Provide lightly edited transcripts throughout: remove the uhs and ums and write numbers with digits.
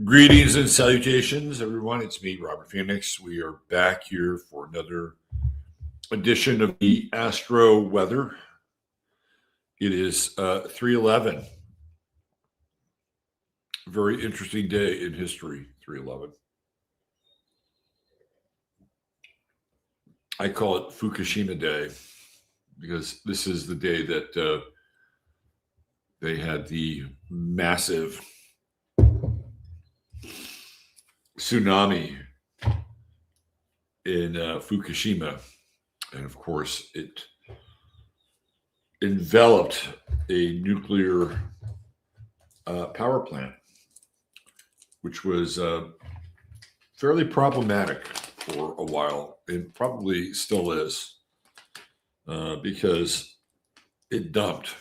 Greetings and salutations, everyone. It's me, Robert Phoenix. We are back here for another edition of the Astro Weather. It is 3/11. Very interesting day in history, 3/11. I call it Fukushima Day because this is the day that they had the massive tsunami in Fukushima. And of course, it enveloped a nuclear power plant, which was fairly problematic for a while, and probably still is, because it dumped,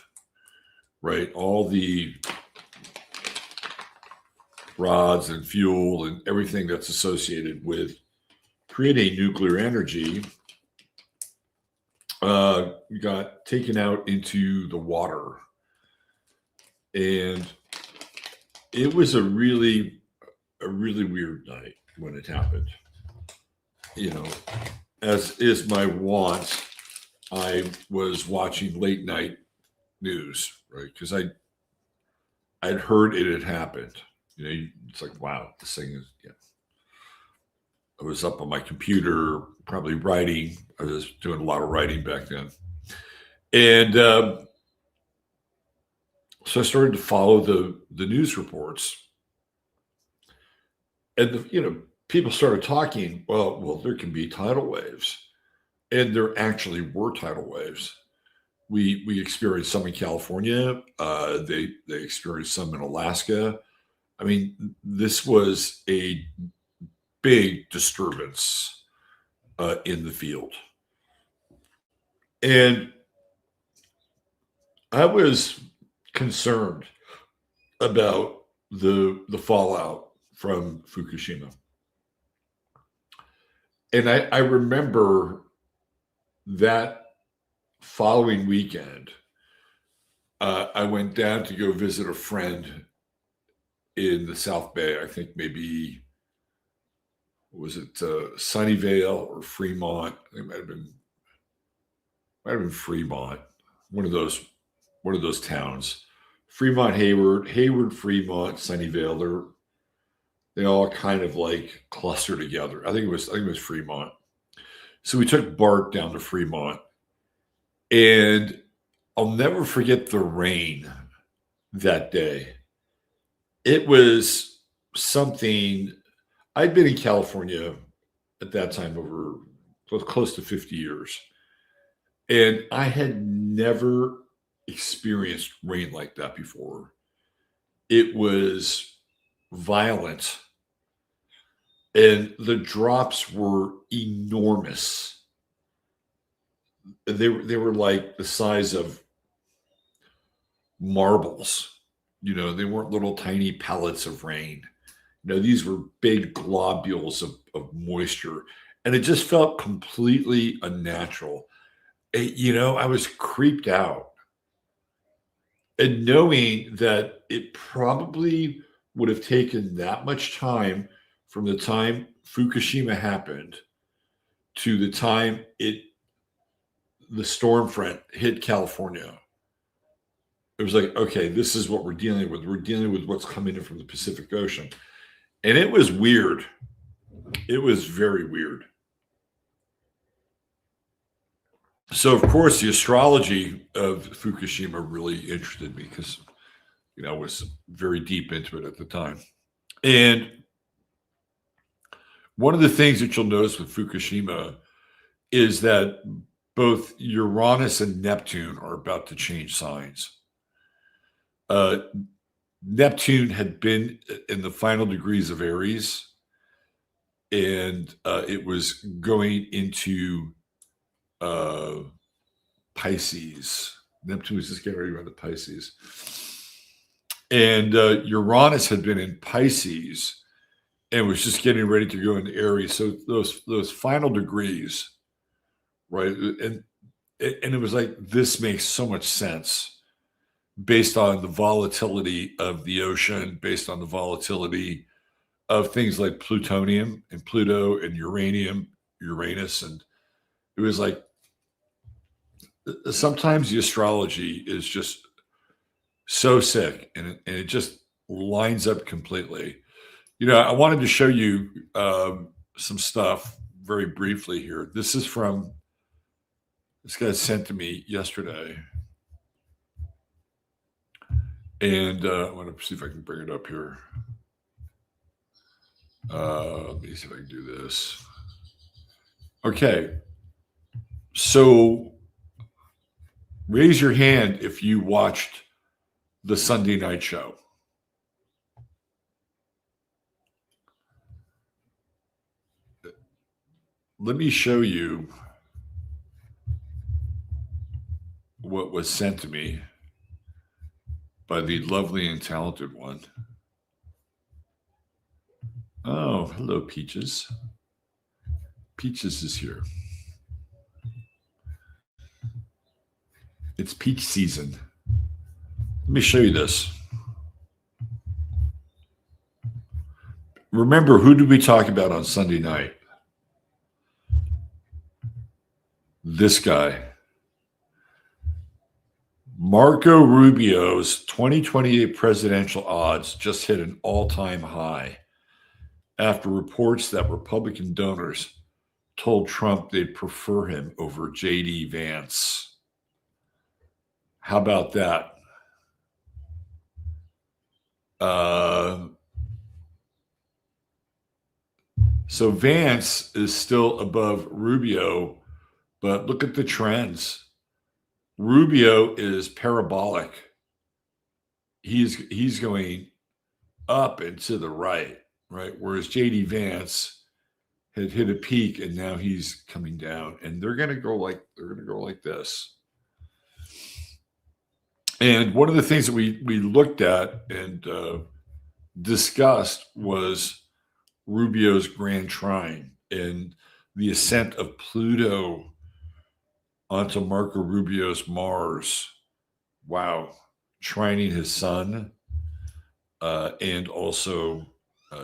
right, all the rods and fuel and everything that's associated with creating nuclear energy got taken out into the water. And it was a really weird night when it happened. You know, as is my wont, I was watching late night news, right? Because I'd heard it had happened. You know, it's like, wow, this thing is, yeah. I was up on my computer, probably writing. I was doing a lot of writing back then. And so I started to follow the news reports. And, people started talking, well, there can be tidal waves. And there actually were tidal waves. We experienced some in California. They experienced some in Alaska. I mean, this was a big disturbance in the field. And I was concerned about the fallout from Fukushima. And I remember that following weekend, I went down to go visit a friend in the South Bay. I think maybe, was it Sunnyvale or Fremont? It might have been Fremont, one of those towns. Fremont, Hayward, Fremont, Sunnyvale. They all kind of like cluster together. I think it was Fremont. So we took Bart down to Fremont, and I'll never forget the rain that day. It was something. I'd been in California at that time over close to 50 years, and I had never experienced rain like that before. It was violent, and the drops were enormous. They were like the size of marbles. They weren't little tiny pellets of rain. These were big globules of moisture, and it just felt completely unnatural. I was creeped out. And knowing that it probably would have taken that much time from the time Fukushima happened to the time the storm front hit California. It was like, okay, this is what we're dealing with. We're dealing with what's coming in from the Pacific Ocean. And it was weird. It was very weird. So, of course, the astrology of Fukushima really interested me because, I was very deep into it at the time. And one of the things that you'll notice with Fukushima is that both Uranus and Neptune are about to change signs. Neptune had been in the final degrees of Aries, and it was going into Pisces. Neptune was just getting ready to go into Pisces. And Uranus had been in Pisces and was just getting ready to go into Aries. So those final degrees, right? And it was like, this makes so much sense based on the volatility of the ocean, based on the volatility of things like plutonium and Pluto and uranium, Uranus. And it was like, sometimes the astrology is just so sick, and it just lines up completely. I wanted to show you some stuff very briefly here. This guy sent to me yesterday. And I want to see if I can bring it up here. Let me see if I can do this. Okay. So raise your hand if you watched the Sunday night show. Let me show you what was sent to me by the lovely and talented one. Oh, hello, Peaches. Peaches is here. It's peach season. Let me show you this. Remember, who did we talk about on Sunday night? This guy. Marco Rubio's 2028 presidential odds just hit an all-time high after reports that Republican donors told Trump they'd prefer him over J.D. Vance. How about that? So Vance is still above Rubio, but look at the trends. Rubio is parabolic. He's going up and to the right? Whereas J.D. Vance had hit a peak and now he's coming down, and they're going to go like this. And one of the things that we looked at and discussed was Rubio's grand trine and the ascent of Pluto onto Marco Rubio's Mars. Wow. Trining his sun, and also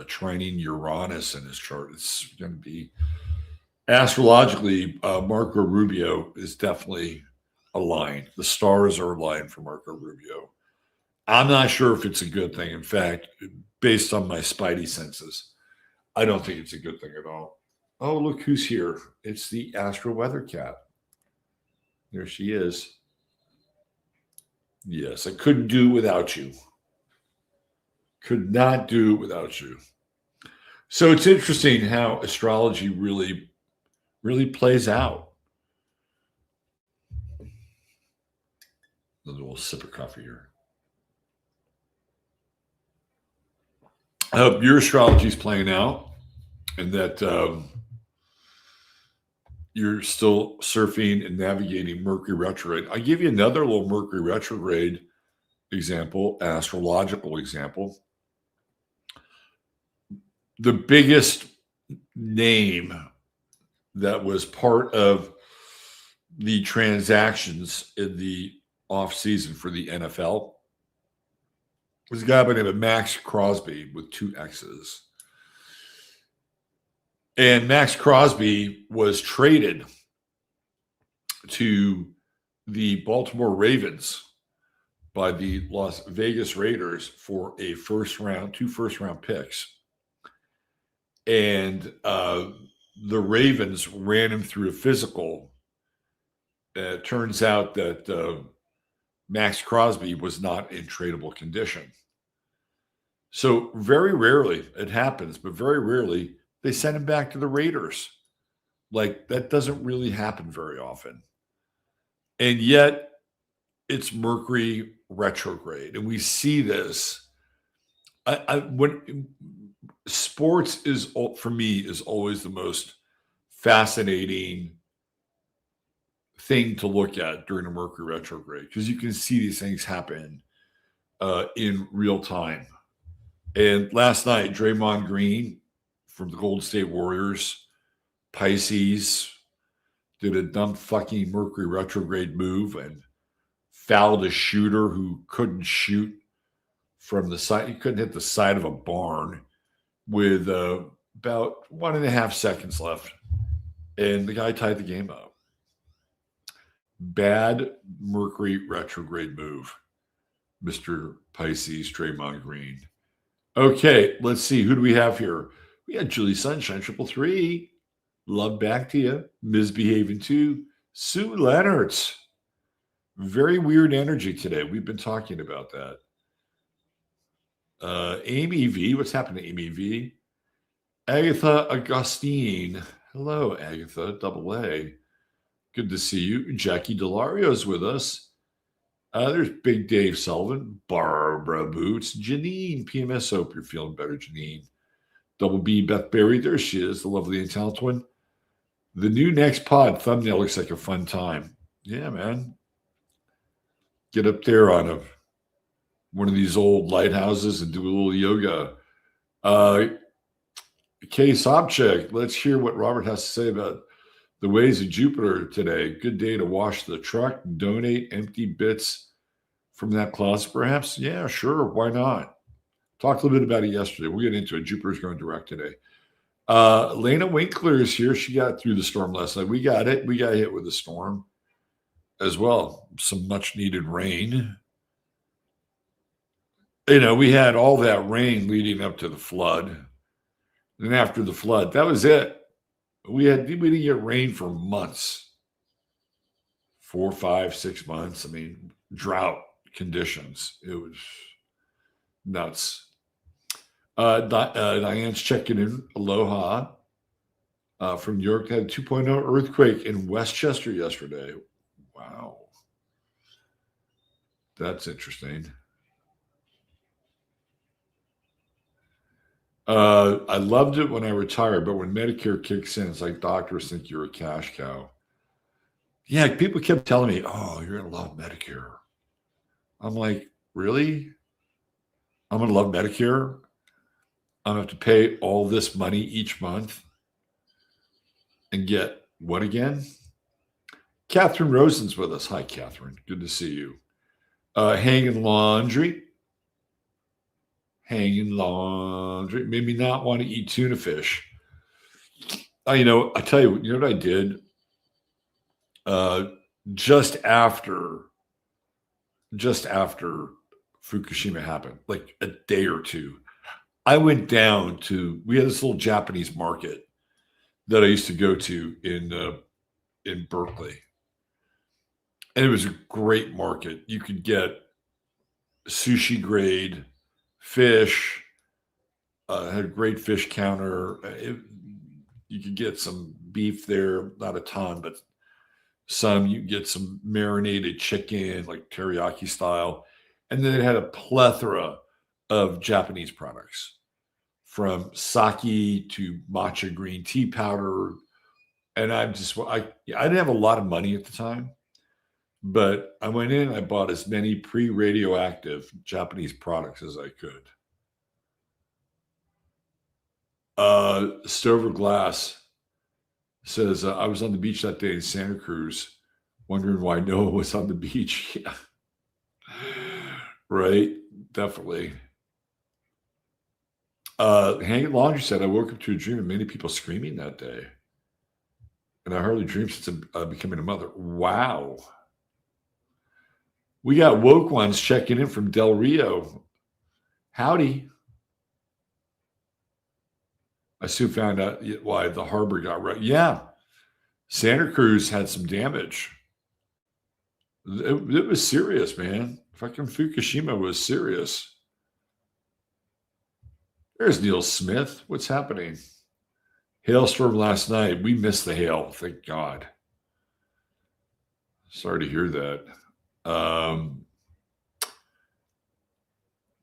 trining Uranus in his chart. It's going to be astrologically, Marco Rubio is definitely aligned. The stars are aligned for Marco Rubio. I'm not sure if it's a good thing. In fact, based on my spidey senses, I don't think it's a good thing at all. Oh, look who's here. It's the Astro Weather cat. There she is. Yes, I couldn't do without you. Could not do without you. So it's interesting how astrology really, really plays out. A little sip of coffee here. I hope your astrology is playing out, and that you're still surfing and navigating Mercury retrograde. I'll give you another little Mercury retrograde example, astrological example. The biggest name that was part of the transactions in the off season for the NFL was a guy by the name of Max Crosby with 2 X's. And Max Crosby was traded to the Baltimore Ravens by the Las Vegas Raiders for a 2 first-round picks. And the Ravens ran him through a physical. It turns out that Max Crosby was not in tradable condition. So very rarely it happens, but very rarely they send him back to the Raiders. Like, that doesn't really happen very often. And yet it's Mercury retrograde. And we see this. When sports is, for me, is always the most fascinating thing to look at during a Mercury retrograde, because you can see these things happen in real time. And last night, Draymond Green from the Golden State Warriors, Pisces, did a dumb fucking Mercury retrograde move and fouled a shooter who couldn't shoot from the side. He couldn't hit the side of a barn with about 1.5 seconds left, and the guy tied the game up. Bad Mercury retrograde move, Mr. Pisces, Draymond Green. Okay, let's see. Who do we have here? We got Julie Sunshine, 333. Love back to you. Misbehaving too. Sue Leonards. Very weird energy today. We've been talking about that. Amy V. What's happened to Amy V? Agatha Augustine. Hello, Agatha. Double A. Good to see you. Jackie Delario's with us. There's Big Dave Sullivan, Barbara Boots, Janine, PMS. Hope you're feeling better, Janine. Double B, Beth Berry. There she is, the lovely and talented one. The new next pod thumbnail looks like a fun time. Yeah, man. Get up there on one of these old lighthouses and do a little yoga. Case object. Let's hear what Robert has to say about the ways of Jupiter today. Good day to wash the truck, donate empty bits from that closet, perhaps. Yeah, sure. Why not? Talked a little bit about it yesterday. We'll get into it. Jupiter's going direct today. Lena Winkler is here. She got through the storm last night. We got it. We got hit with the storm as well. Some much needed rain. We had all that rain leading up to the flood. And after the flood, that was it. We didn't get rain for months. 4, 5, 6 months. I mean, drought conditions. It was nuts. Diane's checking in. Aloha. From New York, had a 2.0 earthquake in Westchester yesterday. Wow. That's interesting. I loved it when I retired, but when Medicare kicks in, it's like doctors think you're a cash cow. Yeah, people kept telling me, oh, you're going to love Medicare. I'm like, really? I'm going to love Medicare? I'm going to have to pay all this money each month and get what again? Catherine Rosen's with us. Hi, Catherine. Good to see you. Hanging laundry. Hanging laundry. Made me not want to eat tuna fish. I tell you, you know what I did? Just after Fukushima happened, like a day or two, I went down we had this little Japanese market that I used to go to in Berkeley. And it was a great market. You could get sushi grade fish, had a great fish counter. You could get some beef there, not a ton, but some. You get some marinated chicken, like teriyaki style. And then it had a plethora of Japanese products, from sake to matcha green tea powder. And I didn't have a lot of money at the time, but I went in and I bought as many pre-radioactive Japanese products as I could. Stover Glass says, I was on the beach that day in Santa Cruz, wondering why Noah was on the beach. Yeah. Right, definitely. Hanging Laundry said, I woke up to a dream of many people screaming that day. And I hardly dreamed since becoming a mother. Wow. We got woke ones checking in from Del Rio. Howdy. I soon found out why the harbor got wrecked. Yeah. Santa Cruz had some damage. It was serious, man. Fucking Fukushima was serious. There's Neil Smith. What's happening? Hailstorm last night. We missed the hail. Thank God. Sorry to hear that.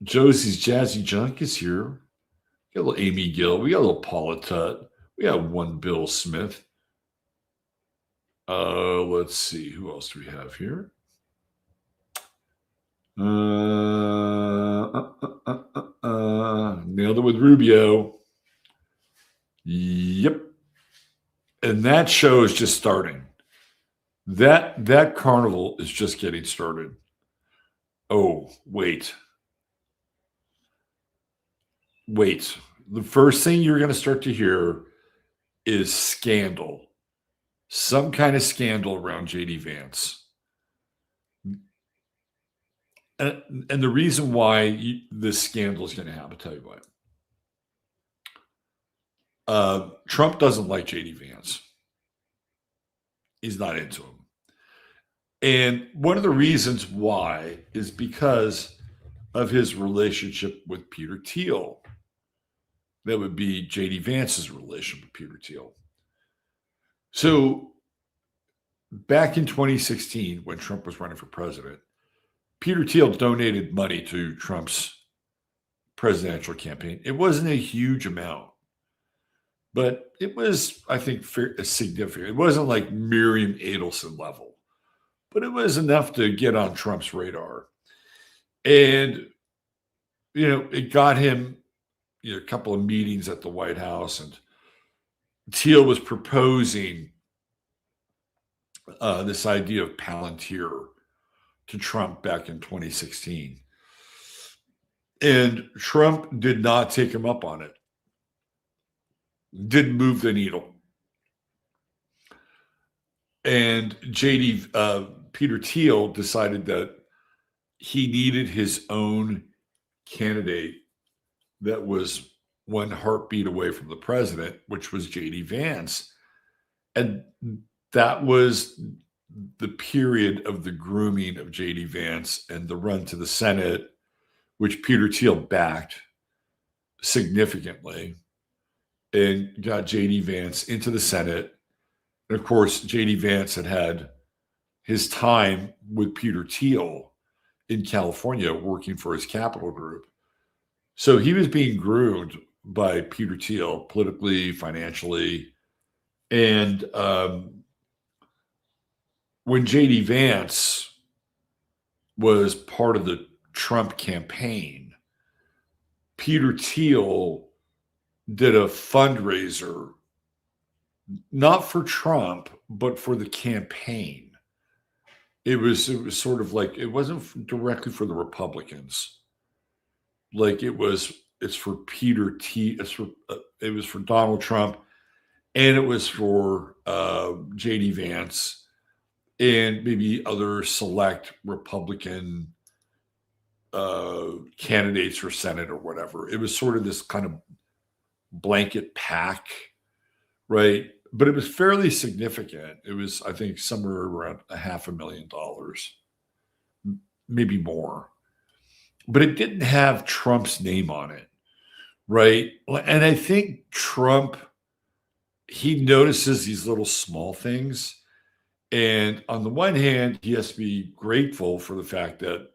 Josie's Jazzy Junk is here. We got a little Amy Gill. We got a little Paula Tutt. We got one Bill Smith. Let's see. Who else do we have here? Nailed it with Rubio. Yep. And that show is just starting. That carnival is just getting started. Oh, wait. the first thing you're going to start to hear is scandal, some kind of scandal around JD Vance. And the reason why this scandal is going to happen, I'll tell you what. Trump doesn't like JD Vance. He's not into him. And one of the reasons why is because of his relationship with Peter Thiel. That would be JD Vance's relationship with Peter Thiel. So back in 2016, when Trump was running for president, Peter Thiel donated money to Trump's presidential campaign. It wasn't a huge amount, but it was, I think, significant. It wasn't like Miriam Adelson level, but it was enough to get on Trump's radar. And, it got him a couple of meetings at the White House, and Thiel was proposing this idea of Palantir to Trump back in 2016. And Trump did not take him up on it. Didn't move the needle. And Peter Thiel decided that he needed his own candidate that was one heartbeat away from the president, which was JD Vance. And that was the period of the grooming of JD Vance and the run to the Senate, which Peter Thiel backed significantly and got JD Vance into the Senate. And of course, JD Vance had his time with Peter Thiel in California working for his Capital Group. So he was being groomed by Peter Thiel politically, financially. And when JD Vance was part of the Trump campaign, Peter Thiel did a fundraiser, not for Trump, but for the campaign. It was sort of like, it wasn't directly for the Republicans. Like it's for Peter T. It was for Donald Trump, and it was for JD Vance and maybe other select Republican candidates for Senate or whatever. It was sort of this kind of blanket pack, right? But it was fairly significant. It was, I think, somewhere around $500,000, maybe more. But it didn't have Trump's name on it, right? And I think Trump, he notices these little small things. And on the one hand, he has to be grateful for the fact that,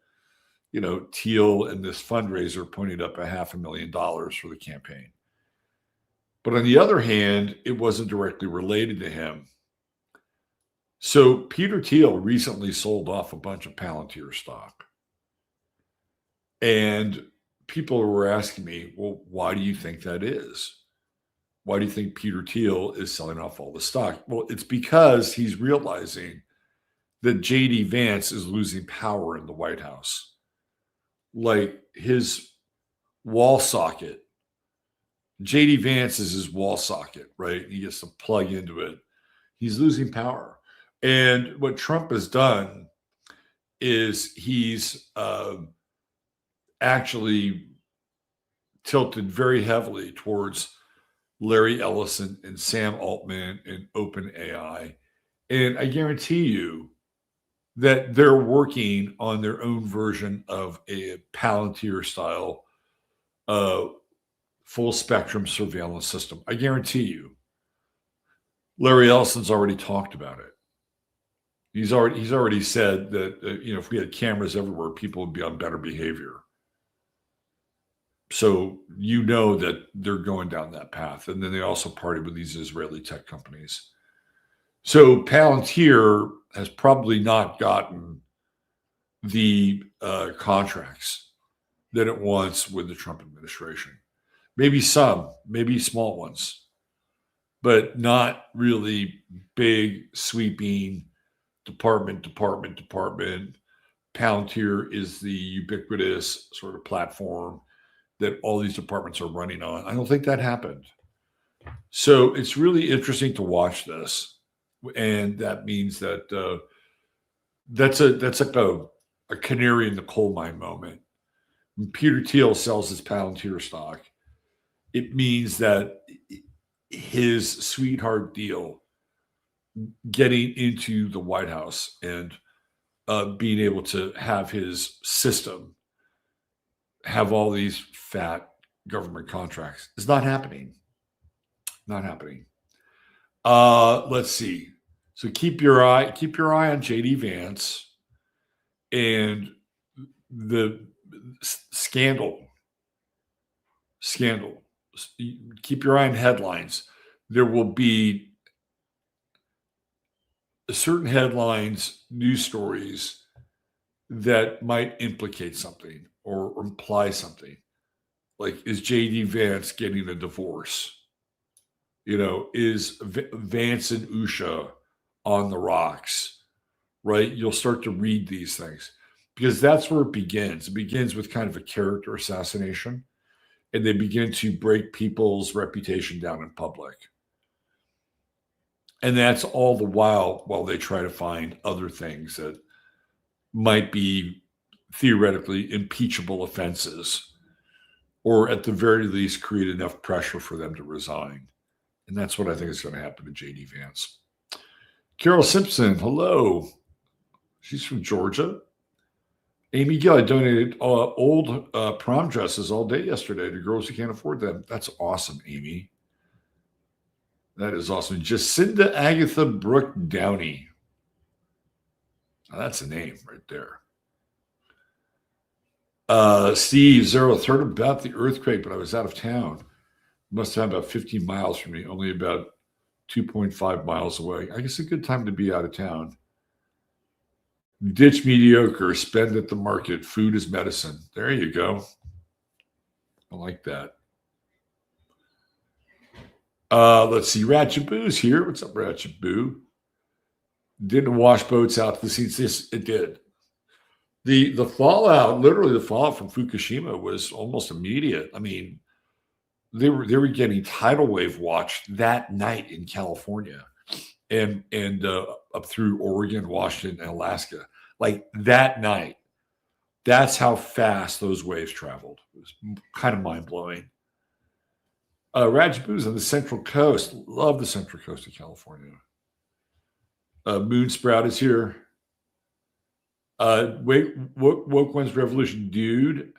Thiel and this fundraiser pointed up $500,000 for the campaign. But on the other hand, it wasn't directly related to him. So Peter Thiel recently sold off a bunch of Palantir stock. And people were asking me, well, why do you think that is? Why do you think Peter Thiel is selling off all the stock? Well, it's because he's realizing that JD Vance is losing power in the White House. Like his wall socket, JD Vance is his wall socket, right? He gets to plug into it. He's losing power. And what Trump has done is he's actually tilted very heavily towards Larry Ellison and Sam Altman and OpenAI. And I guarantee you that they're working on their own version of a Palantir style full spectrum surveillance system. I guarantee you. Larry Ellison's already talked about it. He's already said that if we had cameras everywhere, people would be on better behavior. So that they're going down that path. And then they also partied with these Israeli tech companies. So Palantir has probably not gotten the contracts that it wants with the Trump administration. Maybe some, maybe small ones, but not really big, sweeping department. Palantir is the ubiquitous sort of platform. that all these departments are running on. I don't think that happened. So it's really interesting to watch this. And that means that that's like a canary in the coal mine moment. When Peter Thiel sells his Palantir stock, it means that his sweetheart deal, getting into the White House and being able to have his system have all these fat government contracts, is not happening. Not happening. Let's see. So keep your eye on JD Vance and the scandal. Keep your eye on headlines. There will be certain headlines, news stories that might implicate something or imply something. Like, is JD Vance getting a divorce? Is Vance and Usha on the rocks? Right? You'll start to read these things because that's where it begins. It begins with kind of a character assassination, and they begin to break people's reputation down in public. And that's all the while they try to find other things that might be theoretically impeachable offenses, or at the very least create enough pressure for them to resign. And that's what I think is going to happen to JD Vance. Carol Simpson, hello. She's from Georgia. Amy Gill, I donated old prom dresses all day yesterday to girls who can't afford them. That's awesome, Amy. That is awesome. Jacinda Agatha Brooke Downey. Now, that's a name right there. Steve Zeroth, heard about the earthquake, but I was out of town. Must have been about 15 miles from me, only about 2.5 miles away. I guess a good time to be out of town. Ditch mediocre, spend at the market. Food is medicine. There you go. I like that. Let's see. Ratchet Boo's here. What's up, Ratchet Boo? Didn't wash boats out to the seas. Yes, it did. The fallout, literally the fallout from Fukushima was almost immediate. I mean, they were getting tidal wave watch that night in California and up through Oregon, Washington, and Alaska. Like that night. That's how fast those waves traveled. It was kind of mind-blowing. Rajaboo's on the Central Coast. Love the Central Coast of California. Moonsprout is here. Woke One's Revolution. Dude,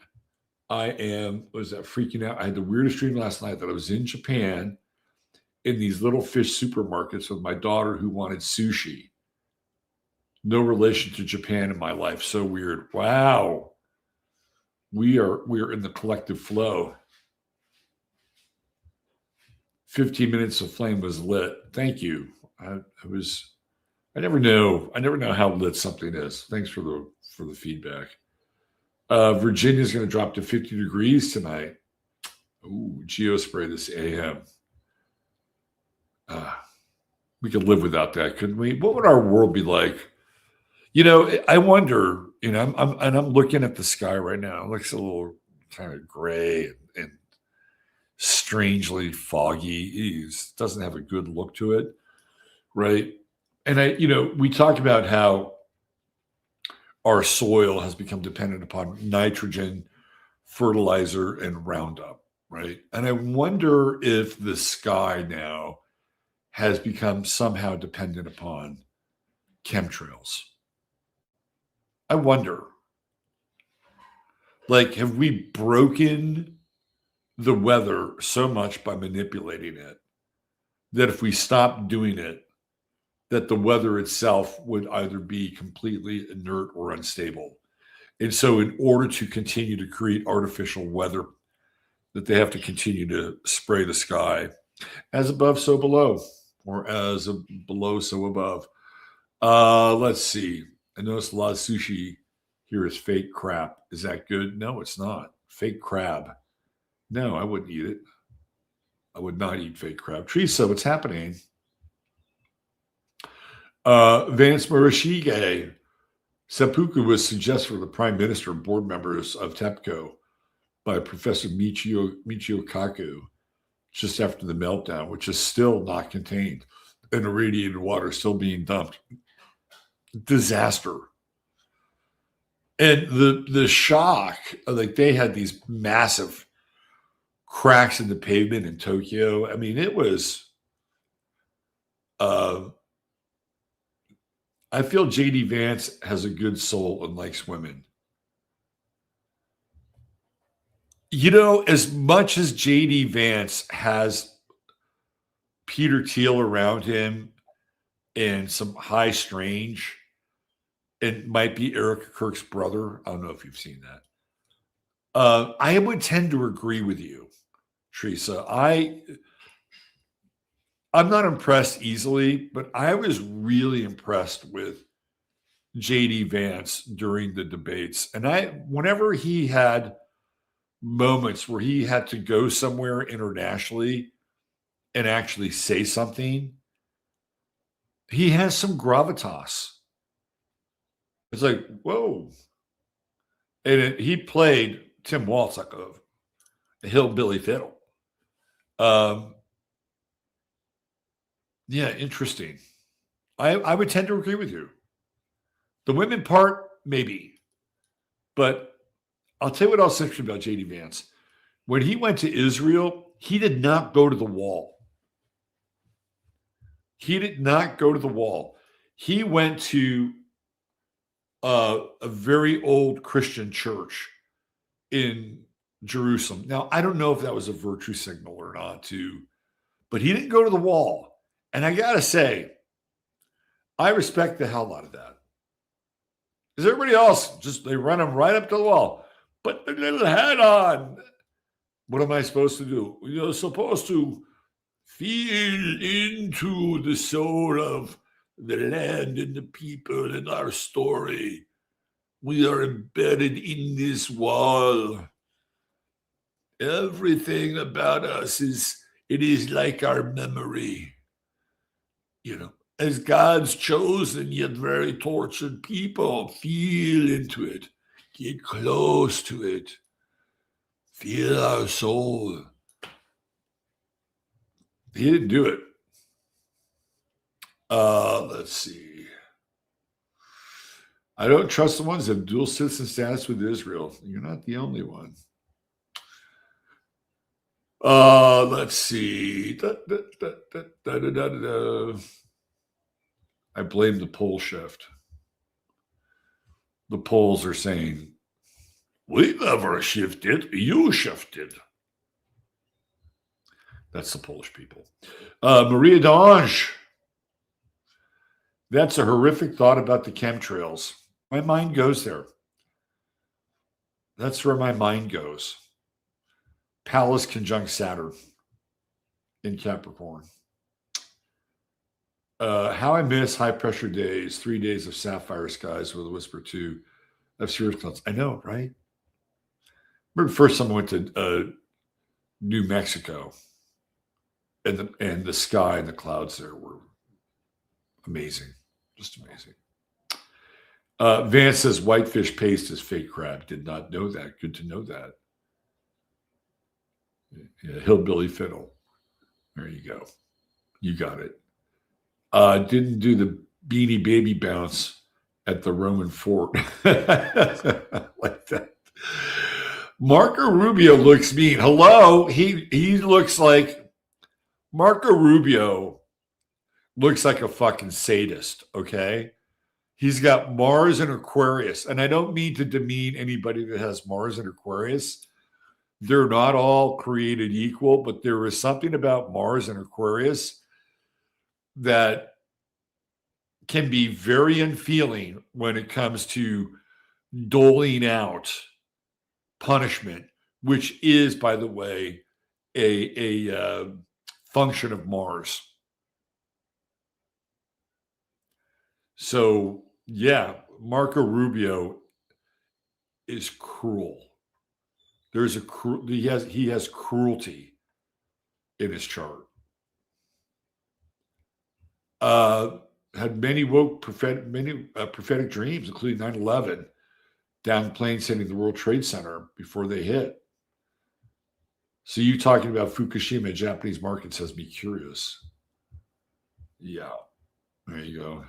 I was that freaking out. I had the weirdest dream last night that I was in Japan in these little fish supermarkets with my daughter who wanted sushi. No relation to Japan in my life. So weird. Wow. We are in the collective flow. 15 minutes of flame was lit. Thank you. I never know how lit something is. Thanks for the feedback. Virginia's going to drop to 50 degrees tonight. Ooh, geospray this AM. We could live without that, couldn't we? What would our world be like? I wonder. I'm looking at the sky right now. It looks a little kind of gray and strangely foggy. It doesn't have a good look to it, right? And we talk about how our soil has become dependent upon nitrogen, fertilizer, and Roundup, right? And I wonder if the sky now has become somehow dependent upon chemtrails. I wonder, have we broken the weather so much by manipulating it that if we stopped doing it, that the weather itself would either be completely inert or unstable? And so in order to continue to create artificial weather, that they have to continue to spray the sky as above, so below, or as below, so above. Let's see. I noticed a lot of sushi here is fake crap. Is that good? No, it's not. Fake crab. No, I wouldn't eat it. I would not eat fake crab. Teresa, what's happening? Vance Murashige. Seppuku was suggested for the prime minister and board members of TEPCO. by Professor Michio Kaku just after the meltdown, which is still not contained, and irradiated water still being dumped. Disaster. And the shock, like they had these massive cracks in the pavement in Tokyo. I mean, it was. I feel J.D. Vance has a good soul and likes women. You know, as much as J.D. Vance has Peter Thiel around him and some high strange, it might be Erica Kirk's brother. I don't know if you've seen that. I would tend to agree with you, Teresa. I'm not impressed easily, but I was really impressed with J.D. Vance during the debates. And whenever he had moments where he had to go somewhere internationally and actually say something, he has some gravitas. It's like, whoa. And he played Tim Waltz like a hillbilly fiddle. Yeah, interesting. I would tend to agree with you. The women part, maybe. But I'll tell you what else is interesting about J.D. Vance. When he went to Israel, he did not go to the wall. He did not go to the wall. He went to a very old Christian church in Jerusalem. Now, I don't know if that was a virtue signal or not, but he didn't go to the wall. And I got to say, I respect the hell out of that. Because everybody else, they run them right up to the wall. Put the little hat on. What am I supposed to do? You're supposed to feel into the soul of the land and the people and our story. We are embedded in this wall. Everything about us is like our memory. You know, as God's chosen yet very tortured people, feel into it. Get close to it. Feel our soul. He didn't do it. Let's see. I don't trust the ones that have dual citizen status with Israel. You're not the only one. Let's see. I blame the pole shift. The polls are saying, we never shifted, you shifted. That's the Polish people. Maria Dange. That's a horrific thought about the chemtrails. My mind goes there. That's where my mind goes. Pallas conjunct Saturn in Capricorn. How I miss high pressure days, 3 days of sapphire skies with a whisper too of cirrus clouds. I know, right? Remember the first time I went to New Mexico, and the sky and the clouds there were amazing, just amazing. Vance says whitefish paste is fake crab. Did not know that. Good to know that. Yeah, hillbilly fiddle. There you go. You got it. Didn't do the Beanie Baby bounce at the Roman fort. Like that. Marco Rubio looks mean. Hello. He looks like Marco Rubio looks like a fucking sadist, okay? He's got Mars and Aquarius. And I don't mean to demean anybody that has Mars and Aquarius. They're not all created equal, but there is something about Mars and Aquarius that can be very unfeeling when it comes to doling out punishment, which is, by the way, a function of Mars. So, yeah, Marco Rubio is cruel. He has cruelty in his chart. Had many prophetic dreams, including 9/11, down planes hitting the World Trade Center before they hit. So you talking about Fukushima Japanese markets has me curious. Yeah, there you go.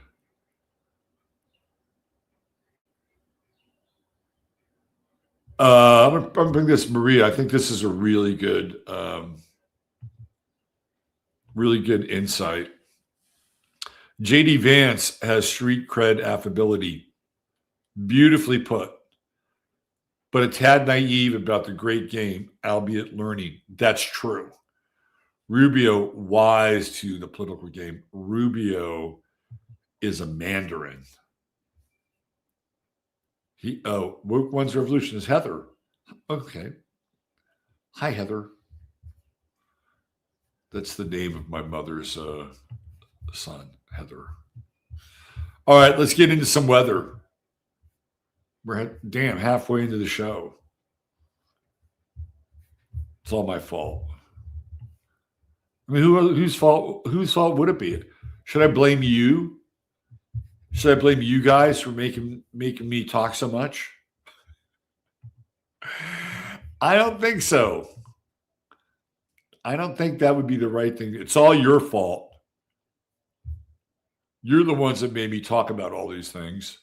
I'm gonna bring this, Maria. I think this is a really good insight. JD Vance has street cred affability. Beautifully put, but a tad naive about the great game, albeit learning. That's true. Rubio, wise to the political game. Rubio is a Mandarin. Woke One's Revolution is Heather. Okay. Hi, Heather. That's the name of my mother's son, Heather. All right, let's get into some weather. We're halfway into the show. It's all my fault. I mean, whose fault would it be? Should I blame you? Should I blame you guys for making me talk so much? I don't think so. I don't think that would be the right thing. It's all your fault. You're the ones that made me talk about all these things.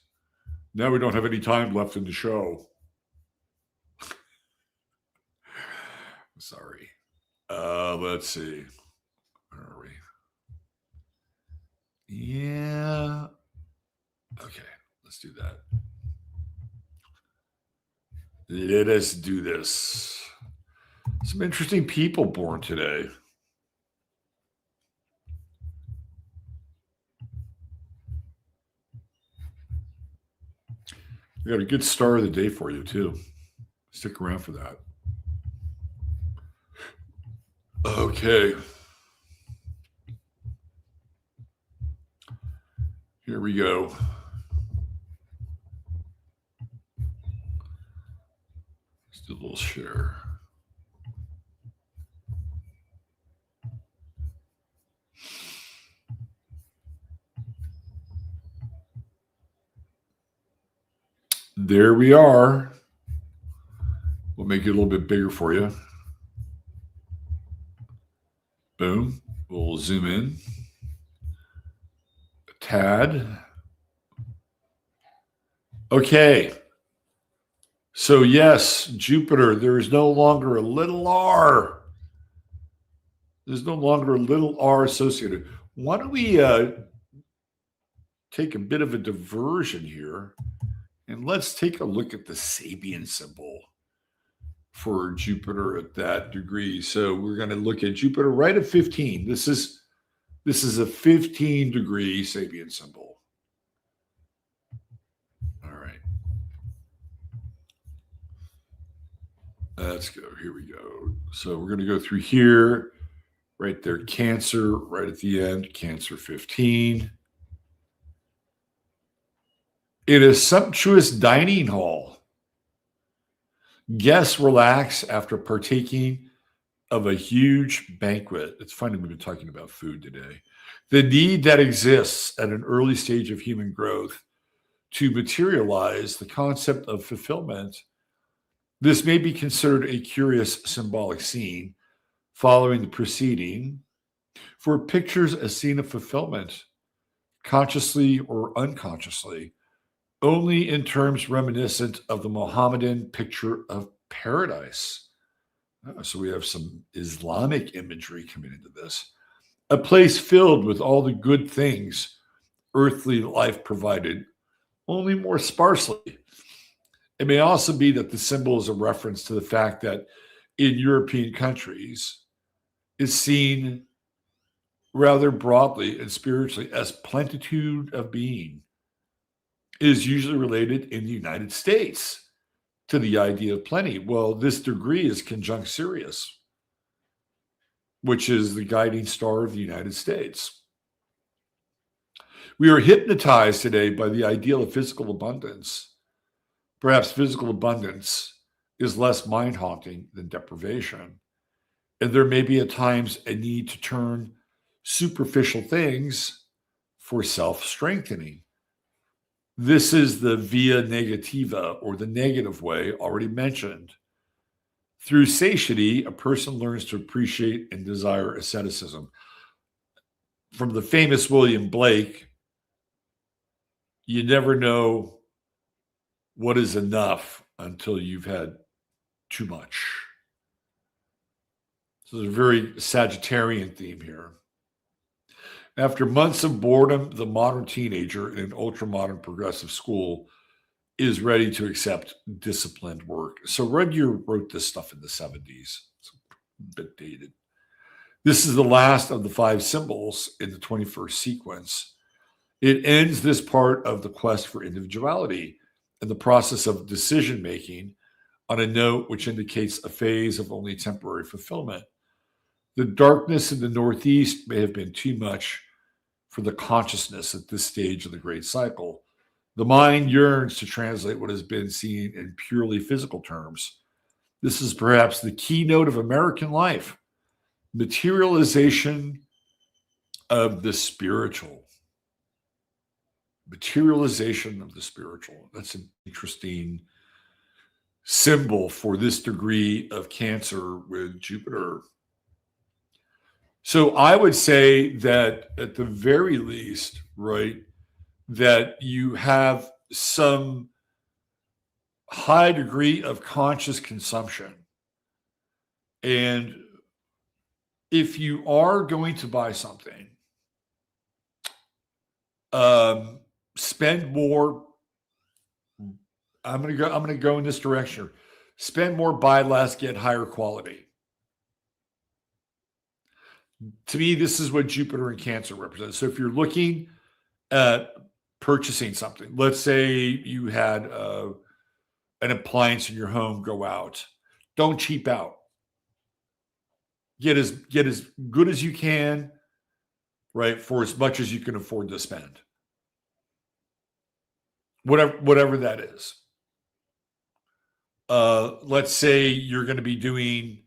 Now we don't have any time left in the show. Sorry. Let's see. Where are we? Yeah. Okay, let's do that. Let us do this. Some interesting people born today. We got a good start of the day for you, too. Stick around for that. Okay. Here we go. Let's do a little share. There we are. We'll make it a little bit bigger for you. Boom. We'll zoom in a tad. Okay. So yes, Jupiter, there is no longer a little r. There's no longer a little r associated. Why don't we take a bit of a diversion here, and let's take a look at the Sabian symbol for Jupiter at that degree. So we're going to look at Jupiter right at 15. This is a 15-degree Sabian symbol. All right. Let's go. Here we go. So we're going to go through here, right there, Cancer, right at the end, Cancer 15. In a sumptuous dining hall, guests relax after partaking of a huge banquet. It's funny we've been talking about food today. The need that exists at an early stage of human growth to materialize the concept of fulfillment. This may be considered a curious symbolic scene following the preceding, for it pictures a scene of fulfillment, consciously or unconsciously, only in terms reminiscent of the Mohammedan picture of paradise. So we have some Islamic imagery coming into this. A place filled with all the good things earthly life provided, only more sparsely. It may also be that the symbol is a reference to the fact that in European countries is seen rather broadly and spiritually as plenitude of being. It is usually related in the United States to the idea of plenty. Well, this degree is conjunct Sirius, which is the guiding star of the United States. We are hypnotized today by the ideal of physical abundance. Perhaps physical abundance is less mind-haunting than deprivation. And there may be at times a need to turn superficial things for self-strengthening. This is the via negativa, or the negative way already mentioned. Through satiety, a person learns to appreciate and desire asceticism. From the famous William Blake, you never know what is enough until you've had too much. So there's a very Sagittarian theme here. After months of boredom, the modern teenager in an ultra-modern progressive school is ready to accept disciplined work. So Rudyard wrote this stuff in the 70s. It's a bit dated. This is the last of the 5 symbols in the 21st sequence. It ends this part of the quest for individuality and the process of decision-making on a note which indicates a phase of only temporary fulfillment. The darkness in the Northeast may have been too much for the consciousness at this stage of the great cycle. The mind yearns to translate what has been seen in purely physical terms. This is perhaps the keynote of American life, materialization of the spiritual. Materialization of the spiritual. That's an interesting symbol for this degree of Cancer with Jupiter. So I would say that at the very least, right, that you have some high degree of conscious consumption. And if you are going to buy something, spend more. I'm going to go in this direction. Spend more, buy less, get higher quality. To me, this is what Jupiter and Cancer represents. So if you're looking at purchasing something, let's say you had an appliance in your home go out, don't cheap out. Get as good as you can, right, for as much as you can afford to spend. Whatever that is. Let's say you're going to be doing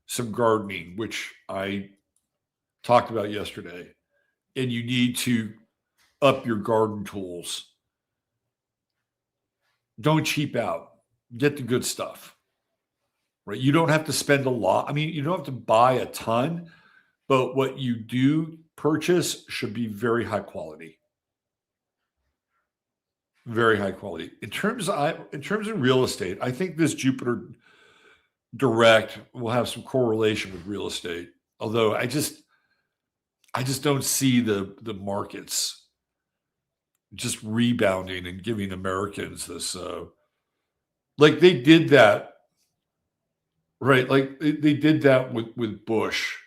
some gardening, which I talked about yesterday, and you need to up your garden tools. Don't cheap out. Get the good stuff, right? You don't have to spend a lot. I mean, you don't have to buy a ton, but what you do purchase should be very high quality. Very high quality. In terms of real estate, I think this Jupiter direct will have some correlation with real estate. Although I just don't see the markets just rebounding and giving Americans this like they did that, right? Like they did that with Bush,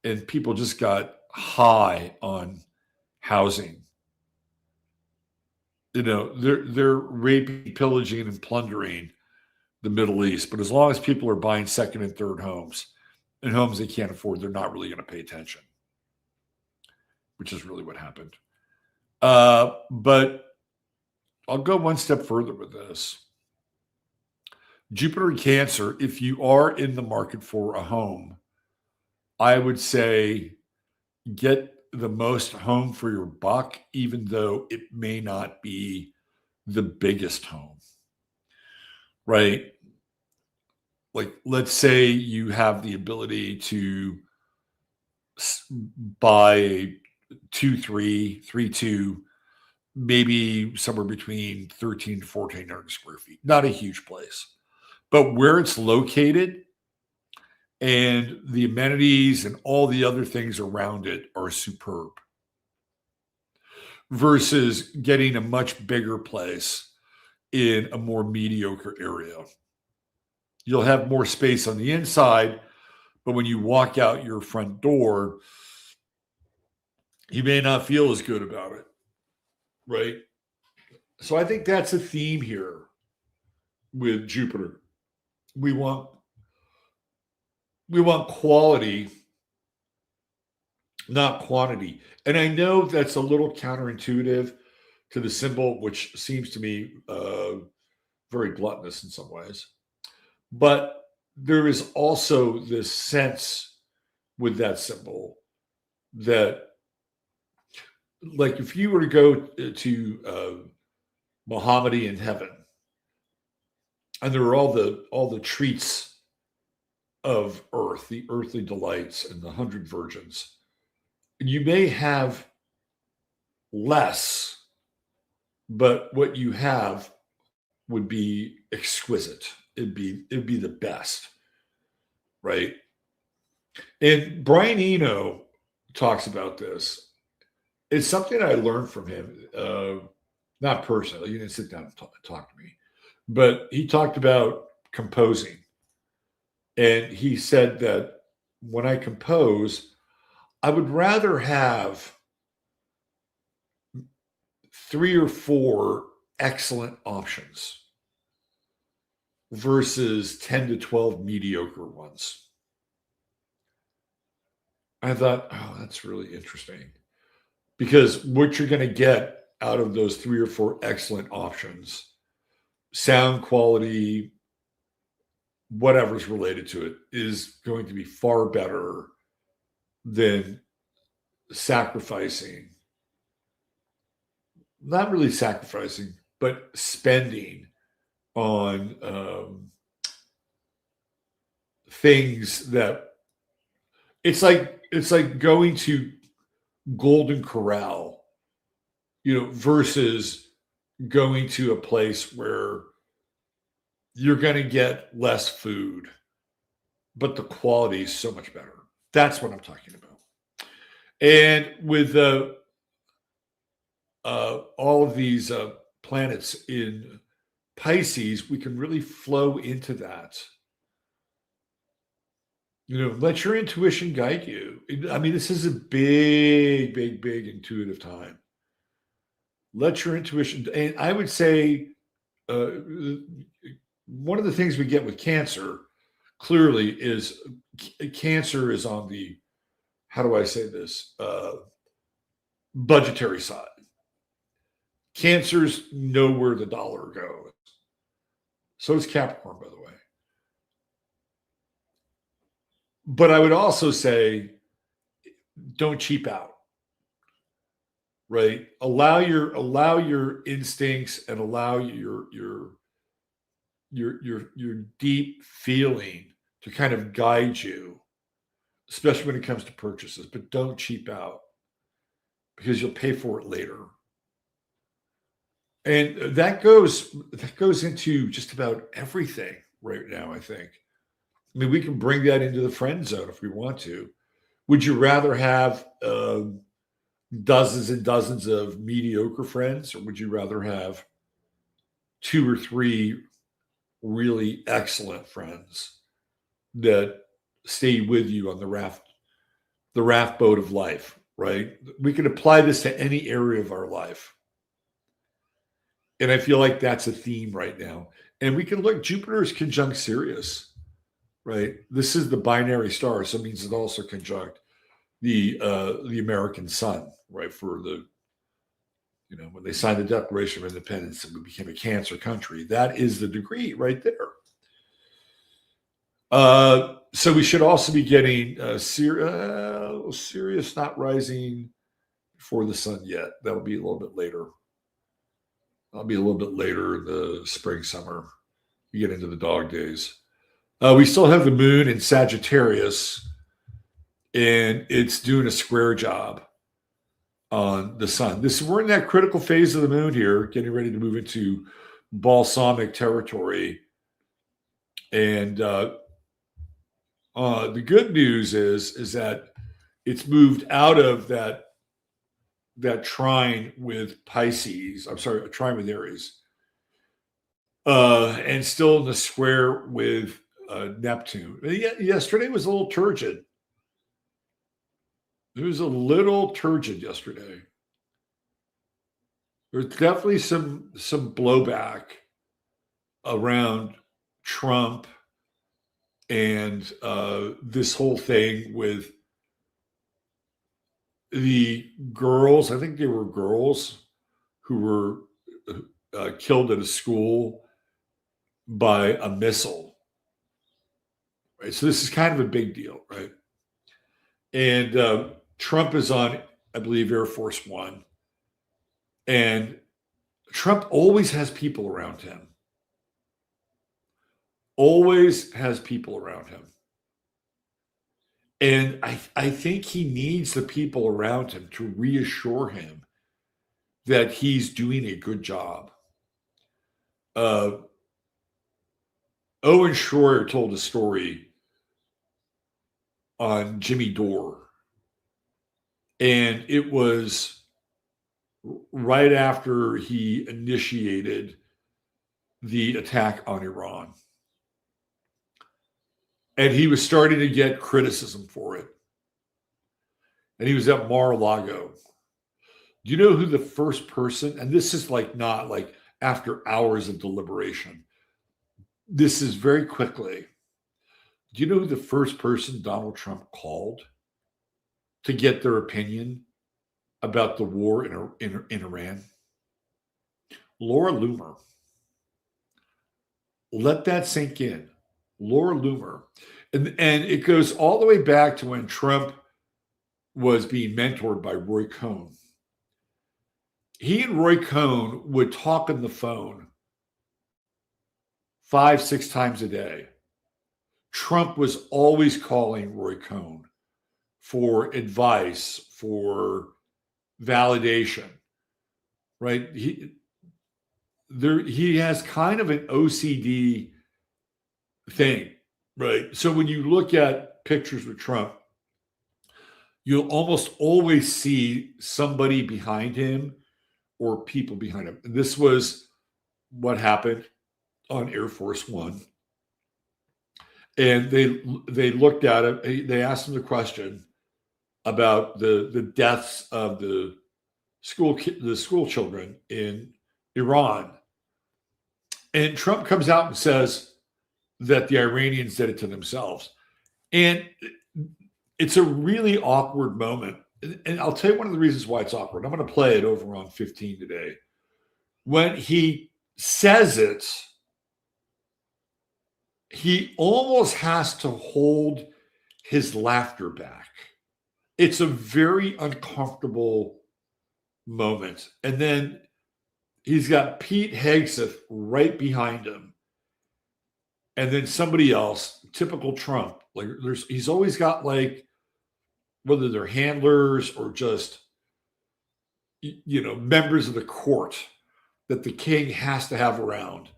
and people just got high on housing. You know, they're raping, pillaging, and plundering the Middle East. But as long as people are buying second and third homes and homes they can't afford, they're not really going to pay attention, which is really what happened. But I'll go one step further with this. Jupiter and Cancer, if you are in the market for a home, I would say get the most home for your buck, even though it may not be the biggest home, right? Like, let's say you have the ability to buy a 2-3, 3-2, maybe somewhere between 13 to 1,400 square feet. Not a huge place, but where it's located and the amenities and all the other things around it are superb, versus getting a much bigger place in a more mediocre area. You'll have more space on the inside, but when you walk out your front door, you may not feel as good about it, right? So I think that's a theme here with Jupiter. We want quality, not quantity. And I know that's a little counterintuitive to the symbol, which seems to me very gluttonous in some ways. But there is also this sense with that symbol that, like, if you were to go to Mohammedan heaven, and there were all the treats of earth, the earthly delights and the 100 virgins. You may have less, but what you have would be exquisite. It'd be the best, right? And Brian Eno talks about this. It's something I learned from him, not personally. He didn't sit down and talk to me, but he talked about composing. And he said that when I compose, I would rather have 3 or 4 excellent options versus 10 to 12 mediocre ones. I thought, oh, that's really interesting. Because what you're going to get out of those 3 or 4 excellent options, sound quality, whatever's related to it, is going to be far better than sacrificing, not really sacrificing, but spending on things that it's like going to Golden Corral, versus going to a place where you're going to get less food, but the quality is so much better. That's what I'm talking about. And with all of these planets in Pisces, we can really flow into that. Let your intuition guide you. I mean, this is a big, big, big intuitive time. Let your intuition, and I would say one of the things we get with Cancer clearly is Cancer is on the, how do I say this, budgetary side. Cancers know where the dollar goes. So is Capricorn, by the way. But I would also say, don't cheap out, right? Allow your instincts and allow your deep feeling to kind of guide you, especially when it comes to purchases. But don't cheap out because you'll pay for it later. And that goes into just about everything right now, I think. I mean, we can bring that into the friend zone if we want to. Would you rather have dozens and dozens of mediocre friends, or would you rather have 2 or 3 really excellent friends that stay with you on the raft boat of life, right? We can apply this to any area of our life. And I feel like that's a theme right now. And we can look, Jupiter is conjunct Sirius. Right, this is the binary star, so it means it also conjunct the American sun, right? For the, when they signed the Declaration of Independence and we became a Cancer country, that is the degree right there. So we should also be getting Sirius not rising before the sun yet. That'll be a little bit later. I'll be a little bit later in the spring, summer. You get into the dog days. We still have the moon in Sagittarius, and it's doing a square job on the sun. We're in that critical phase of the moon here, getting ready to move into balsamic territory. And the good news is that it's moved out of that trine with Pisces. I'm sorry, a trine with Aries, and still in the square with Neptune. Yesterday was a little turgid. It was a little turgid yesterday. There's definitely some blowback around Trump and this whole thing with the girls. I think they were girls who were killed at a school by a missile. Right? So this is kind of a big deal, right? And Trump is on, I believe, Air Force One. And Trump always has people around him. Always has people around him. And I think he needs the people around him to reassure him that he's doing a good job. Owen Schroyer told a story on Jimmy Dore, and it was right after he initiated the attack on Iran. And he was starting to get criticism for it. And he was at Mar-a-Lago. Do you know who the first person, and this is like not like after hours of deliberation, this is very quickly. Do you know who the first person Donald Trump called to get their opinion about the war in Iran? Laura Loomer. Let that sink in. Laura Loomer. And it goes all the way back to when Trump was being mentored by Roy Cohn. He and Roy Cohn would talk on the phone 5-6 times a day. Trump was always calling Roy Cohn for advice, for validation, right? He has kind of an OCD thing, right? So when you look at pictures with Trump, you'll almost always see somebody behind him or people behind him. And this was what happened on Air Force One. And they looked at it. They asked him the question about the deaths of the school children in Iran. And Trump comes out and says that the Iranians did it to themselves. And it's a really awkward moment. And I'll tell you one of the reasons why it's awkward. I'm going to play it over on 15 today. When he says it, he almost has to hold his laughter back. It's a very uncomfortable moment. And then he's got Pete Hegseth right behind him. And then somebody else, typical Trump. Like he's always got like, whether they're handlers or just, members of the court that the king has to have around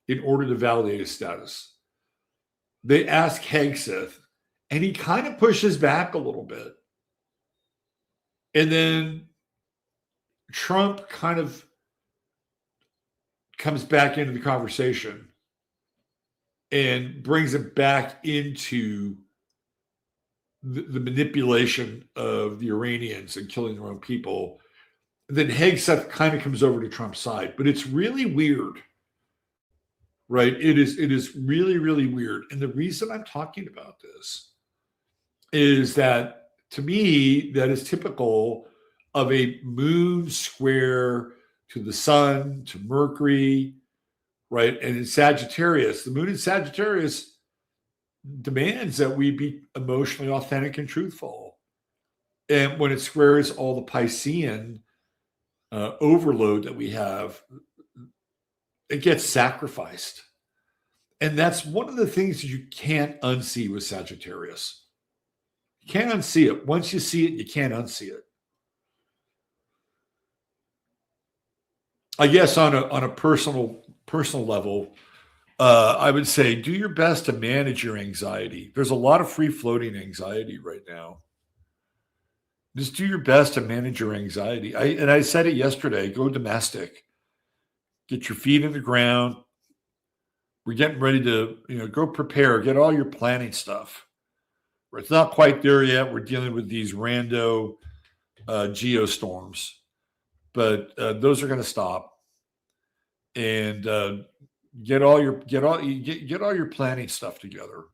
in order to validate his status. They ask Hegseth, and he kind of pushes back a little bit. And then Trump kind of comes back into the conversation and brings it back into the manipulation of the Iranians and killing their own people. Then Hegseth kind of comes over to Trump's side, but it's really weird, right? It is really, really weird. And the reason I'm talking about this is that, to me, that is typical of a moon square to the sun, to Mercury, right? And in Sagittarius, the moon in Sagittarius demands that we be emotionally authentic and truthful. And when it squares all the Piscean overload that we have, it gets sacrificed. And that's one of the things you can't unsee with Sagittarius. You can't unsee it. Once you see it, you can't unsee it. I guess on a personal level, I would say do your best to manage your anxiety. There's a lot of free-floating anxiety right now. Just do your best to manage your anxiety. I said it yesterday, go domestic. Get your feet in the ground. We're getting ready to, go prepare. Get all your planning stuff. It's not quite there yet. We're dealing with these rando geostorms. But those are going to stop. And get all your planning stuff together.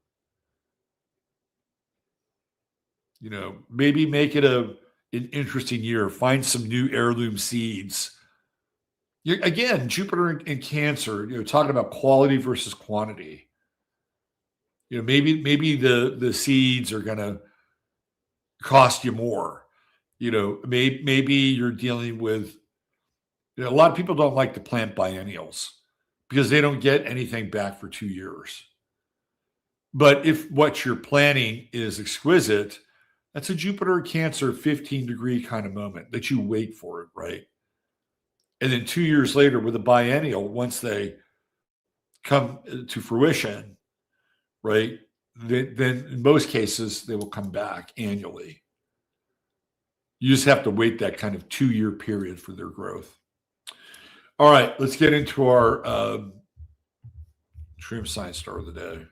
Maybe make it an interesting year. Find some new heirloom seeds. Again, Jupiter in Cancer, talking about quality versus quantity. Maybe the seeds are going to cost you more. Maybe you're dealing with, a lot of people don't like to plant biennials because they don't get anything back for 2 years. But if what you're planning is exquisite, that's a Jupiter Cancer 15-degree kind of moment that you wait for it, right? And then 2 years later, with a biennial, once they come to fruition, right? Then in most cases, they will come back annually. You just have to wait that kind of 2-year period for their growth. All right, let's get into our True Hemp Science star of the day.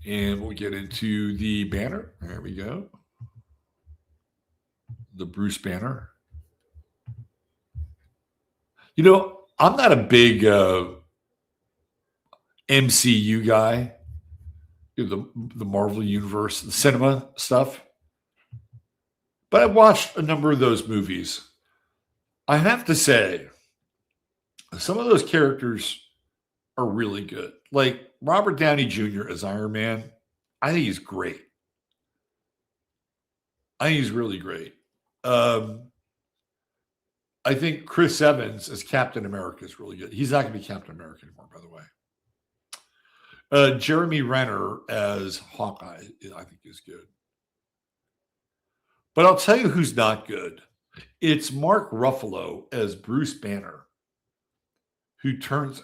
And we'll get into the banner. There we go. The Bruce banner. You know, I'm not a big MCU guy, the Marvel Universe, the cinema stuff. But I watched a number of those movies. I have to say, some of those characters are really good. Like Robert Downey Jr. as Iron Man, I think he's great. I think he's really great. I think Chris Evans as Captain America is really good. He's not going to be Captain America anymore, by the way. Jeremy Renner as Hawkeye, I think, is good. But I'll tell you who's not good. It's Mark Ruffalo as Bruce Banner, who turns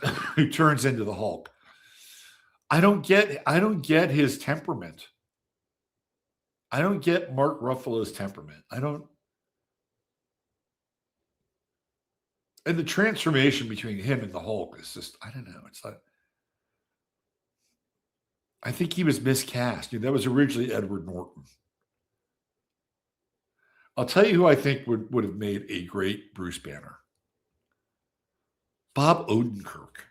into the Hulk. I don't get his temperament. I don't get Mark Ruffalo's temperament. And the transformation between him and the Hulk is just, I don't know. It's like, I think he was miscast. That was originally Edward Norton. I'll tell you who I think would have made a great Bruce Banner. Bob Odenkirk.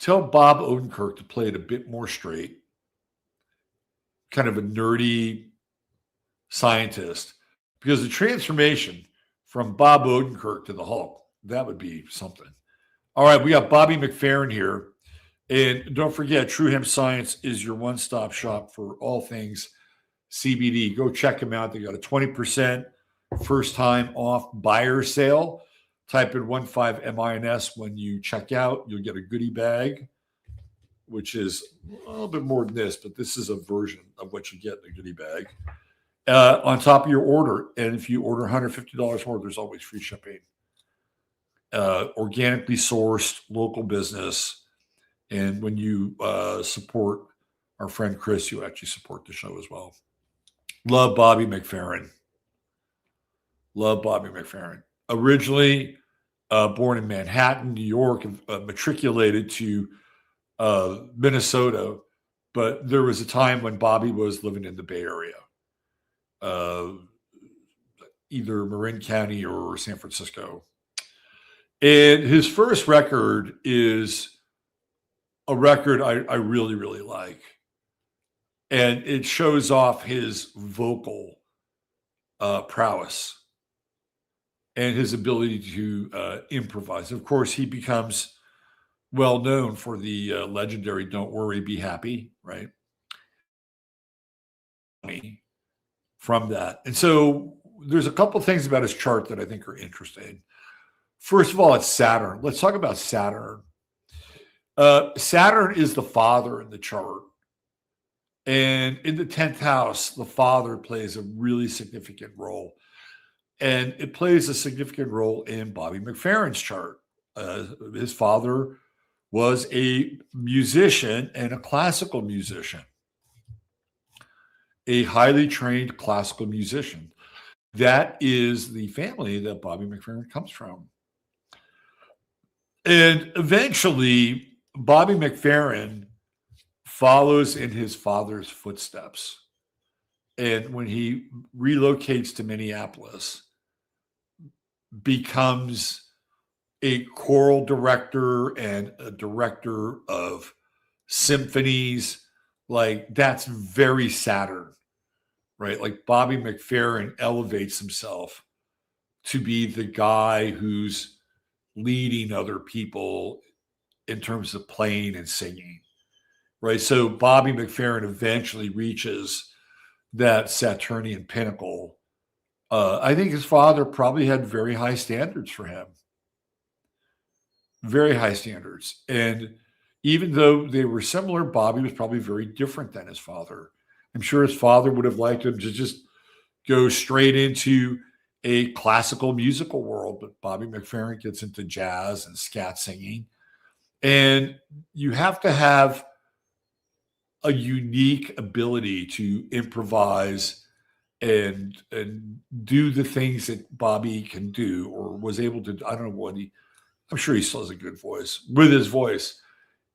Tell Bob Odenkirk to play it a bit more straight, kind of a nerdy scientist, because the transformation from Bob Odenkirk to the Hulk, that would be something. All right, we got Bobby McFerrin here. And don't forget, True Hemp Science is your one-stop shop for all things CBD. Go check them out. They got a 20% first-time off buyer sale. Type in 15MINS when you check out. You'll get a goodie bag, which is a little bit more than this, but this is a version of what you get in a goodie bag. On top of your order. And if you order $150 more, there's always free shipping. Organically sourced, local business. And when you support our friend Chris, you actually support the show as well. Love Bobby McFerrin. Originally born in Manhattan, New York, matriculated to Minnesota. But there was a time when Bobby was living in the Bay Area. Either Marin County or San Francisco. And his first record is a record I really, really like. And it shows off his vocal prowess and his ability to improvise. Of course, he becomes well known for the legendary Don't Worry, Be Happy, right? From that. And so there's a couple things about his chart that I think are interesting. First of all, it's Saturn. Let's talk about Saturn. Saturn is the father in the chart. And in the 10th house, the father plays a really significant role. And it plays a significant role in Bobby McFerrin's chart. His father was a musician and a classical musician, a highly trained classical musician. That is the family that Bobby McFerrin comes from. And eventually, Bobby McFerrin follows in his father's footsteps. And when he relocates to Minneapolis, becomes a choral director and a director of symphonies. Like, that's very Saturn, right? Like, Bobby McFerrin elevates himself to be the guy who's leading other people in terms of playing and singing, right? So Bobby McFerrin eventually reaches that Saturnian pinnacle I think his father probably had very high standards for him, very high standards. And even though they were similar, Bobby was probably very different than his father. I'm sure his father would have liked him to just go straight into a classical musical world, but Bobby McFerrin gets into jazz and scat singing. And you have to have a unique ability to improvise and do the things that Bobby can do or was able to. I don't know what I'm sure he still has a good voice with his voice.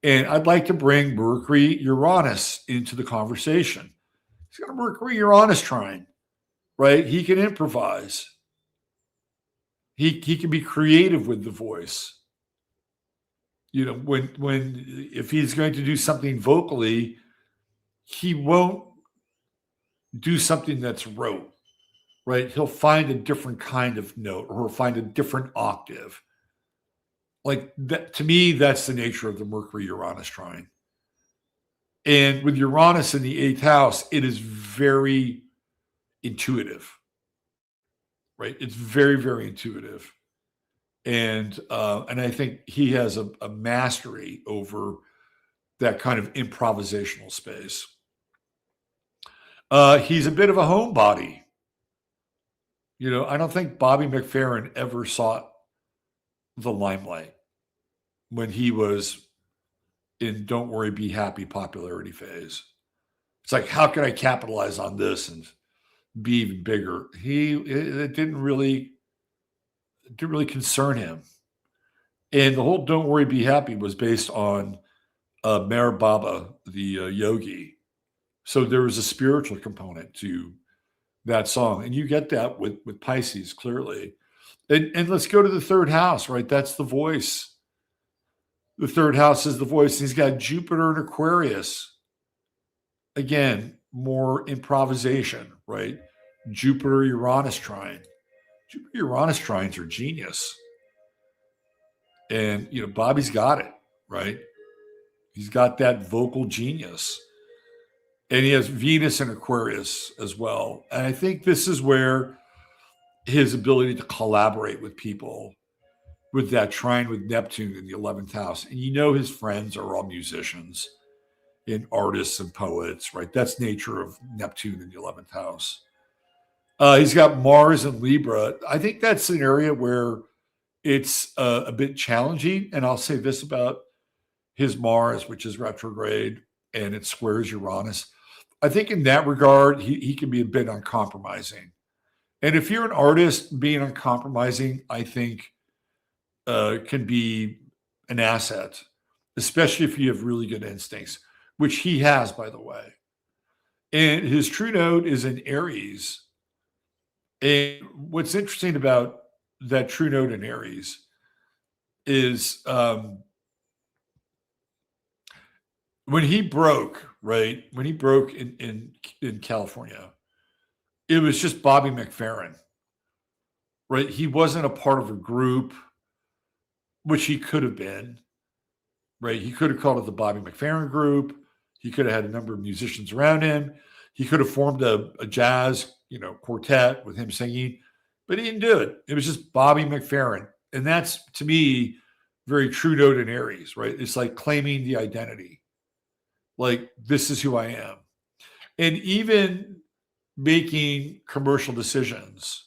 And I'd like to bring Mercury Uranus into the conversation. He's got a Mercury Uranus trine, right? He can improvise. He can be creative with the voice. You know, if he's going to do something vocally, he won't do something that's rote, right? He'll find a different kind of note or find a different octave. Like that, to me, that's the nature of the Mercury Uranus trine. And with Uranus in the 8th house, it is very intuitive, right? It's very, very intuitive. And I think he has a mastery over that kind of improvisational space. He's a bit of a homebody. You know, I don't think Bobby McFerrin ever sought the limelight when he was in Don't Worry, Be Happy popularity phase. It's like, how can I capitalize on this and be even bigger? It didn't really concern him. And the whole Don't Worry, Be Happy was based on Meher Baba, the yogi. So there was a spiritual component to that song. And you get that with Pisces, clearly. And let's go to the 3rd house, right? That's the voice. The 3rd house is the voice. He's got Jupiter and Aquarius. Again, more improvisation, right? Jupiter Uranus trine. Jupiter Uranus trines are genius. And, you know, Bobby's got it, right? He's got that vocal genius. And he has Venus and Aquarius as well. And I think this is where his ability to collaborate with people with that trine with Neptune in the 11th house. And you know his friends are all musicians and artists and poets, right? That's nature of Neptune in the 11th house. He's got Mars and Libra. I think that's an area where it's a bit challenging. And I'll say this about his Mars, which is retrograde, and it squares Uranus. I think in that regard, he can be a bit uncompromising. And if you're an artist, being uncompromising, I think can be an asset, especially if you have really good instincts, which he has, by the way. And his true node is in Aries. And what's interesting about that true node in Aries is when he broke, right? When he broke in California, it was just Bobby McFerrin, right? He wasn't a part of a group, which he could have been, right? He could have called it the Bobby McFerrin Group. He could have had a number of musicians around him. He could have formed a jazz, quartet with him singing, but he didn't do it. It was just Bobby McFerrin. And that's, to me, very true node in Aries, right? It's like claiming the identity. Like, this is who I am. And even making commercial decisions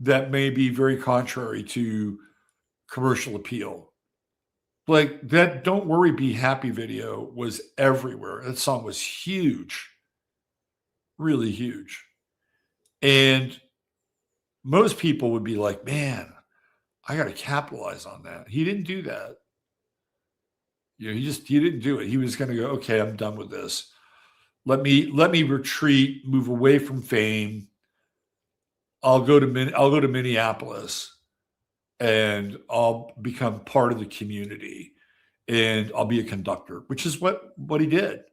that may be very contrary to commercial appeal. Like that Don't Worry, Be Happy video was everywhere. That song was huge, really huge. And most people would be like, man, I got to capitalize on that. He didn't do that. He didn't do it. He was going to go, okay, I'm done with this. Let me retreat, move away from fame. I'll go to Minneapolis and I'll become part of the community and I'll be a conductor, which is what he did.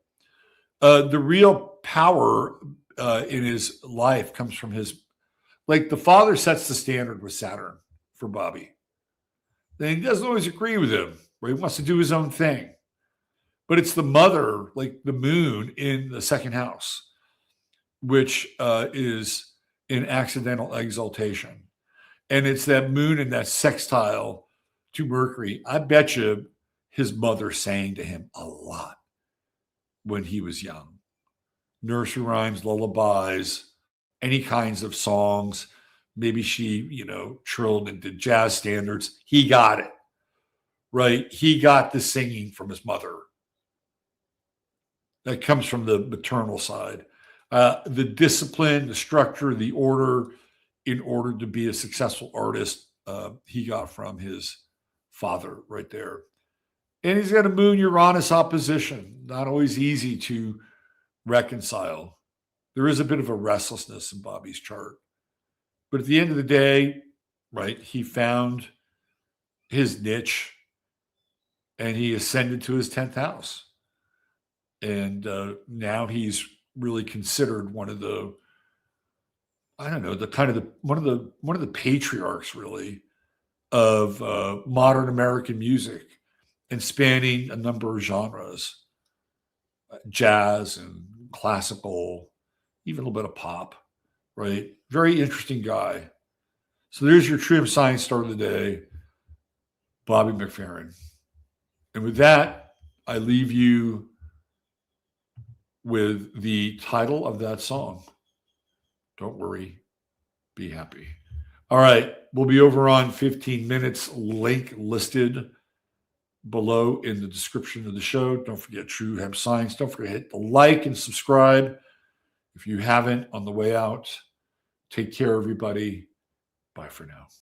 The real power in his life comes from the father sets the standard with Saturn for Bobby. Then he doesn't always agree with him, right? He wants to do his own thing. But it's the mother, like the moon in the 2nd house. which is in accidental exaltation. And it's that moon and that sextile to Mercury. I bet you his mother sang to him a lot when he was young. Nursery rhymes, lullabies, any kinds of songs. Maybe she, trilled into jazz standards. He got it, right? He got the singing from his mother. That comes from the maternal side. The discipline, the structure, the order, in order to be a successful artist, he got from his father right there. And he's got a moon Uranus opposition. Not always easy to reconcile. There is a bit of a restlessness in Bobby's chart. But at the end of the day, right, he found his niche and he ascended to his 10th house. And now he's really considered one of the, one of the patriarchs really of modern American music, and spanning a number of genres, jazz and classical, even a little bit of pop, right? Very interesting guy. So there's your True Hemp Science start of the day, Bobby McFerrin. And with that, I leave you with the title of that song. Don't worry, be happy. All right, we'll be over on 15 minutes, link listed below in the description of the show. Don't forget True Hemp Science. Don't forget to hit the like and subscribe if you haven't on the way out. Take care, everybody. Bye for now.